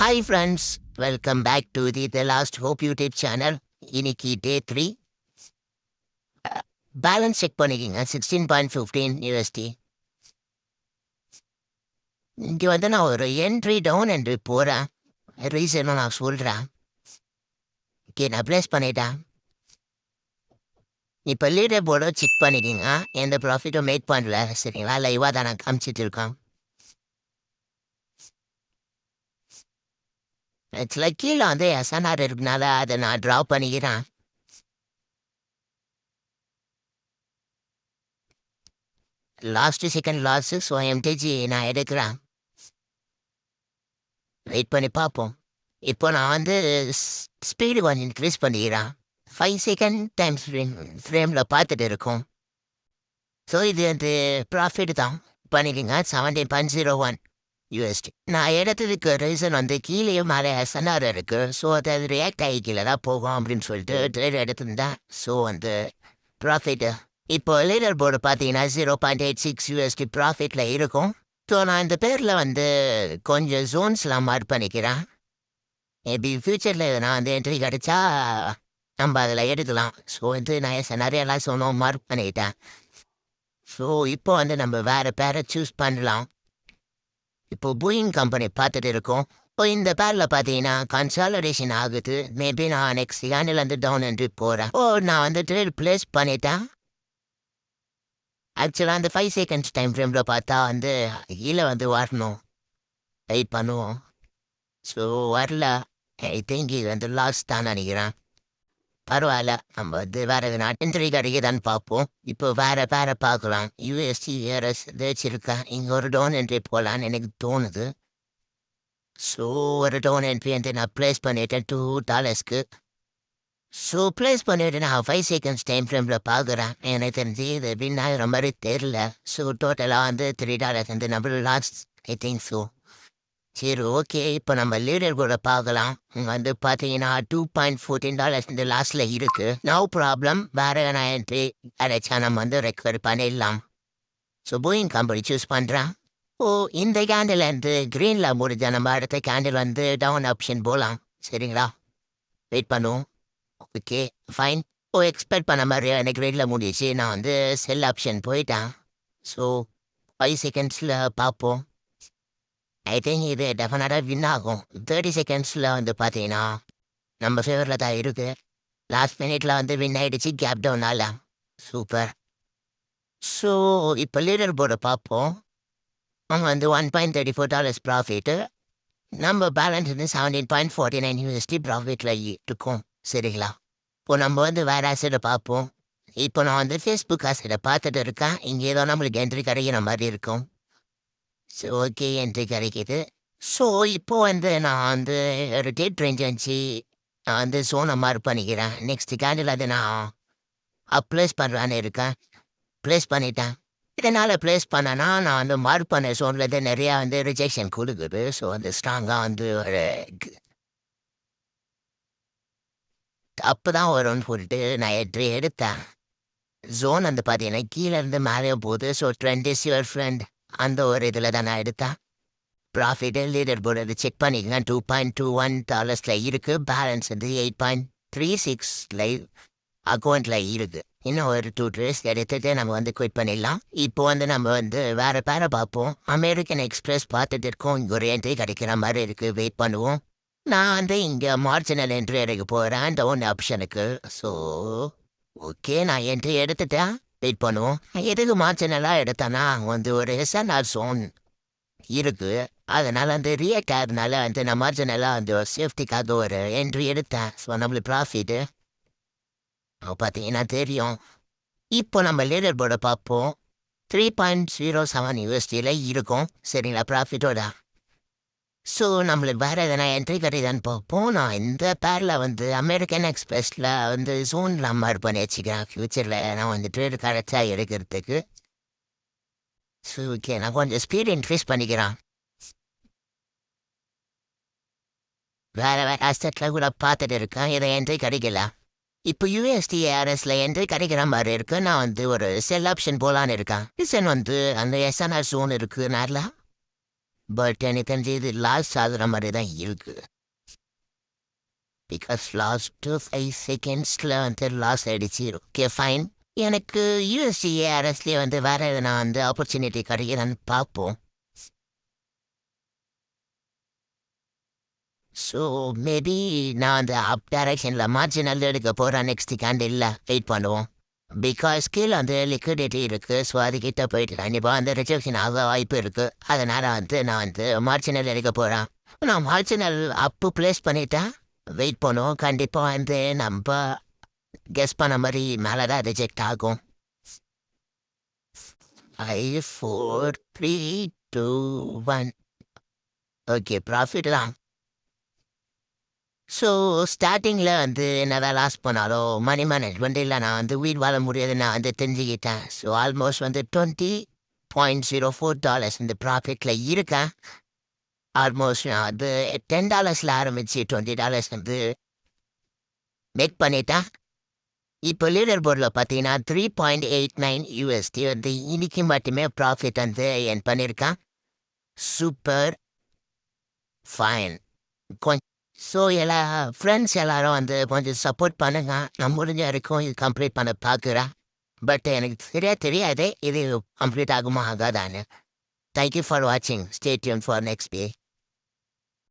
Hi friends, welcome back to the Last Hope YouTube channel. இன்னைக்கு டே 3 balance check பண்ணிக்கிங்க 16.15 USD. இங்கே வந்து நான் ஒரு என்ட்ரி டவுன் என்று போகிறேன். ரீசனும் நான் சொல்கிறேன். ஓகே, நான் ப்ளேஸ் பண்ணிட்டேன். இப்போ லீடர் போர்டை செக் பண்ணிக்கிங்க. எந்த ப்ராஃபிட்டும் மேக் பண்ணல. சரிங்களா, லைவாக தான் நான் காமிச்சிட்டு இருக்கேன். ஆக்சுவலாக கீழே வந்து எஸ்என்ஆர் இருக்கனால அதை நான் ட்ரா பண்ணிக்கிறேன். Last second loss, so MTG நான் எடுக்கிறேன். வெயிட் பண்ணி பார்ப்போம். இப்போ நான் வந்து ஸ்பீடு கொஞ்சம் இன்க்ரீஸ் பண்ணிக்கிறேன். 5 செகண்ட் டைம்ஸ் ஃப்ரேமில் பார்த்துட்டு இருக்கோம். ஸோ இது வந்து ப்ராஃபிட் தான் பண்ணிக்கோங்க. 17.01 USD. நான் எடுத்ததுக்கு ரீசன் வந்து கீழேயும் மேலே எஸ்என்ஆர் இருக்குது. ஸோ அது ரியாக்ட் ஆகி கீழே தான் போகும் அப்படின்னு சொல்லிட்டு ட்ரேட் எடுத்துருந்தேன். ஸோ வந்து ப்ராஃபிட்டு இப்போ லீடர் போர்டு பார்த்தீங்கன்னா 0.86 USD ப்ராஃபிட்டில் இருக்கும். ஸோ நான் இந்த பேரில் வந்து கொஞ்சம் ஜோன்ஸ்லாம் மார்க் பண்ணிக்கிறேன். மேபி ஃப்யூச்சரில் நான் வந்து என்ட்ரி கிடச்சா நம்ம அதில் எடுக்கலாம். ஸோ வந்து நான் நிறையெல்லாம் சொன்னோம் மார்க் பண்ணிக்கிட்டேன். ஸோ இப்போ வந்து நம்ம வேறு பேரை சூஸ் பண்ணலாம். இப்போ பூயிங் கம்பெனி பார்த்துட்டு இருக்கோம். இப்போ இந்த பேரில் பார்த்தீங்கன்னா கன்சாலிடேஷன் ஆகுது. மேபி நான் நெக்ஸ்ட் ஹேண்டிலேருந்து டவுன் என்று போகிறேன். நான் வந்து ட்ரேட் ப்ளேஸ் பண்ணிட்டேன். ஆக்சுவலாக அந்த 5 செகண்ட்ஸ் டைம் ஃப்ரேமில் பார்த்தா வந்து கீழே வந்து வரணும். வெயிட் பண்ணுவோம். ஸோ வரல. ஐ திங்க் இது வந்து லாஸ்ட் தான் நினைக்கிறேன். பரவாயில்ல, நம்ம வந்து வேறு எதுனா என்ட்ரி கிடைக்குதான்னு பார்ப்போம். இப்போ வேறு பார்க்கலாம். யூஎஸ்டி ஏஆர்எஸ் வச்சுருக்கேன். இங்கே ஒரு டவுன் என்ட்ரி போகலான்னு எனக்கு தோணுது. ஸோ ஒரு டவுன் என்ட்ரி வந்து நான் ப்ளேஸ் பண்ணிட்டேன் $2. ஸோ ப்ளேஸ் பண்ணிவிட்டு நான் 5 செகண்ட்ஸ் டைம் ஃப்ரேமில் பார்க்குறேன். எனக்கு தெரிஞ்சு இது எப்படின்னு ஆகிற மாதிரி தெரில. ஸோ டோட்டலாக வந்து $3 வந்து நம்ம லாஸ்ட் ஐ திங்க் ஸோ. சரி, ஓகே. இப்போ நம்ம லீடர் கூட பார்க்கலாம். வந்து பார்த்தீங்கன்னா $2.14 இந்த லாஸ்ட்டில் இருக்குது. No problem. வேறு நான் என்ட்ரி கிடைச்சா நம்ம வந்து ரெக்கவர் பண்ணிடலாம். ஸோ பூயிங் கம்பெனி சூஸ் பண்ணுறேன். இந்த கேண்டில் வந்து க்ரீனில் முடிஞ்ச நம்ம அடுத்த கேண்டில் வந்து டவுன் ஆப்ஷன் போகலாம். சரிங்களா, வெயிட் பண்ணுவோம். Okay fine. எக்ஸ்பெக்ட் பண்ண மாதிரி எனக்கு க்ரீனில் முடிச்சு நான் வந்து செல் ஆப்ஷன் போயிட்டேன். ஸோ 5 செகண்ட்ஸில் பார்ப்போம். ஐ திங்க் இது டெஃபினட்டாக வின் ஆகும். 30 செகண்ட்ஸில் வந்து பார்த்தீங்கன்னா நம்ம ஃபேவரில் தான் இருக்குது. லாஸ்ட் மினிட்ல வந்து வின் ஆகிடுச்சு கேப் டவுனால். சூப்பர். ஸோ இப்போ லீடர் போர்டை பார்ப்போம். அவங்க வந்து $1.34 ப்ராஃபிட்டு. நம்ம பேலன்ஸ் வந்து 17.49 USD ப்ராஃபிட்டில் இருக்கும். சரிங்களா, இப்போ நம்ம வந்து வேறு ஆசைடை பார்ப்போம். இப்போ நான் வந்து ஃபேஸ்புக் ஆசைடை பார்த்துட்டு இருக்கேன். இங்கே ஏதோ நம்மளுக்கு என்ட்ரி கிடைக்கிற மாதிரி இருக்கும். ஸோ ஓகே, என்ட்ரி கிடைக்கிது. ஸோ இப்போ வந்து நான் வந்து ஒரு டேட் ரேஞ்ச் வச்சு நான் வந்து சோனை மார்க் பண்ணிக்கிறேன். நெக்ஸ்ட் கேண்டில் அது நான் ப்ளேஸ் பண்ணுறான்னு இருக்கேன். ப்ளேஸ் பண்ணிட்டேன். இதனால் ப்ளேஸ் பண்ணேன்னா நான் வந்து மார்க் பண்ண சோன்லேருந்து நிறையா வந்து ரிஜெக்ஷன் கொடுக்குது. ஸோ வந்து ஸ்ட்ராங்காக வந்து ஒரு அப்போ தான் வரும்னு சொல்லிட்டு நான் என்ட்ரி எடுத்தேன். ஜோன் வந்து பார்த்தீங்கன்னா கீழேருந்து மேலே போகுது. So trend is your friend அந்த ஒரு இதில் தான் நான் எடுத்தேன். ப்ராஃபிட்டு லீடர் போர்டு செக் பண்ணிக்கங்க. $2.21 இருக்குது. பேலன்ஸ் வந்து 8.36 அக்கௌண்ட்டில் இருக்குது. இன்னும் ஒரு 2 ட்ரேஸ் எடுத்துகிட்டு நம்ம வந்து குவிட் பண்ணிடலாம். இப்போ வந்து நம்ம வந்து வேறு பேரை பார்ப்போம். அமெரிக்கன் எக்ஸ்பிரஸ் பார்த்துட்டு இருக்கோம். இங்கே ஒரு என்ட்ரி கிடைக்கிற மாதிரி இருக்குது. வெயிட் பண்ணுவோம். நான் வந்து இங்கே மார்ஜினல் என்ட்ரி எடுக்க போகிறேன் டவுன் ஆப்ஷனுக்கு. ஸோ ஓகே, நான் என்ட்ரி எடுத்துட்டேன். வெயிட் பண்ணுவோம். எதுக்கு மார்ஜினலாக எடுத்தேன்னா வந்து ஒரு எஸ்என்ஆர் ஜோன் இருக்குது. அதனால் வந்து ரியாக்ட் ஆகிறதுனால வந்து நான் மார்ஜினலாக அந்த சேஃப்டிக்காக ஒரு என்ட்ரி எடுத்தேன். ஸோ நம்மளுக்கு ப்ராஃபிட்டு பார்த்தீங்கன்னா தெரியும். இப்போ நம்ம லீடர் போர்டை பார்ப்போம். 3.07 USDயில் இருக்கும். சரிங்களா, ப்ராஃபிட்டோட. ஸோ நம்மளுக்கு வேறு எதனா என்ட்ரி கிடையாதுன்னு பார்ப்போம். நான் இந்த பேரில் வந்து அமெரிக்கன் எக்ஸ்பிரஸில் வந்து ஜோன்லாம் மார்க் பண்ணி வச்சுக்கிறேன். ஃப்யூச்சரில் நான் வந்து ட்ரேடு கிடைச்சா எடுக்கிறதுக்கு. ஸோ ஓகே, நான் கொஞ்சம் ஸ்பீட் இன்க்ரீஸ் பண்ணிக்கிறேன். வேறு அசட்டில் கூட பார்த்துட்டு இருக்கேன். இதை என்ட்ரி கிடைக்கல. இப்போ யூஎஸ்டி ஏஆர்எஸில் என்ட்ரி கிடைக்கிற மாதிரி இருக்கு. நான் வந்து ஒரு செல் ஆப்ஷன் போகலான்னு இருக்கேன். ரீசன் வந்து அந்த எஸ்என்ஆர் ஜோன் இருக்குது. நேரில் பட் எனக்கு தெரிஞ்சு இது லாஸ் ஆகுற மாதிரி தான் இருக்கு. பிகாஸ் லாஸ்ட் 5 செகண்ட்ஸில் வந்து லாஸ் ஆகிடுச்சு. Okay fine. எனக்கு யூஎஸ்டி அரஸ்லேயே வந்து வேறு எதனா வந்து ஆப்பர்ச்சுனிட்டி கிடைக்குதான்னு பார்ப்போம். ஸோ மேபி நான் அந்த அப் டைரக்ஷனில் மார்ஜினல் எடுக்க போகிறேன் நெக்ஸ்ட் கேண்டில். வெயிட் பண்ணுவோம். பிகாஸ் கீழே வந்து லிக்விடிட்டி இருக்குது. ஸோ அதுக்கிட்ட போயிட்டு கண்டிப்பாக வந்து ரிஜெக்ஷன் ஆக வாய்ப்பு இருக்குது. அதனால் வந்து நான் வந்து மார்ஜினல் எடுக்க போகிறேன். நான் மார்ஜினல் அப்பு ப்ளேஸ் பண்ணிட்டேன். வெயிட் பண்ணுவோம். கண்டிப்பாக வந்து நம்ம கெஸ் பண்ண மாதிரி மேலே தான் ரிஜெக்ட் ஆகும். 5 4 3 2 1. ஓகே ப்ராஃபிட் தான். ஸோ ஸ்டார்டிங்கில் வந்து என்னதான் லாஸ் பண்ணாலும் மணி மேனேஜ்மெண்ட் இல்லை நான் வந்து வீடு வாழ முடியாது நான் வந்து தெரிஞ்சுக்கிட்டேன். ஸோ ஆல்மோஸ்ட் வந்து $20.04 இந்த ப்ராஃபிட்டில் இருக்கேன். ஆல்மோஸ்ட் நான் வந்து $10 ஆரம்பித்து $20 வந்து மேக் பண்ணிட்டேன். இப்போ லீடர் போர்டில் பார்த்தீங்கன்னா $3.89 வந்து இன்னைக்கு மட்டுமே ப்ராஃபிட் வந்து என் பண்ணியிருக்கேன். Super fine. ஸோ எல்லா ஃப்ரெண்ட்ஸ் எல்லாரும் வந்து கொஞ்சம் சப்போர்ட் பண்ணுங்க. நான் முடிஞ்ச வரைக்கும் இது கம்ப்ளீட் பண்ண பார்க்குறேன். பட் எனக்கு தெரியாது இது கம்ப்ளீட் ஆகுமா ஆகாதான்னு. தேங்க்யூ ஃபார் வாட்சிங். Stay tune for next day.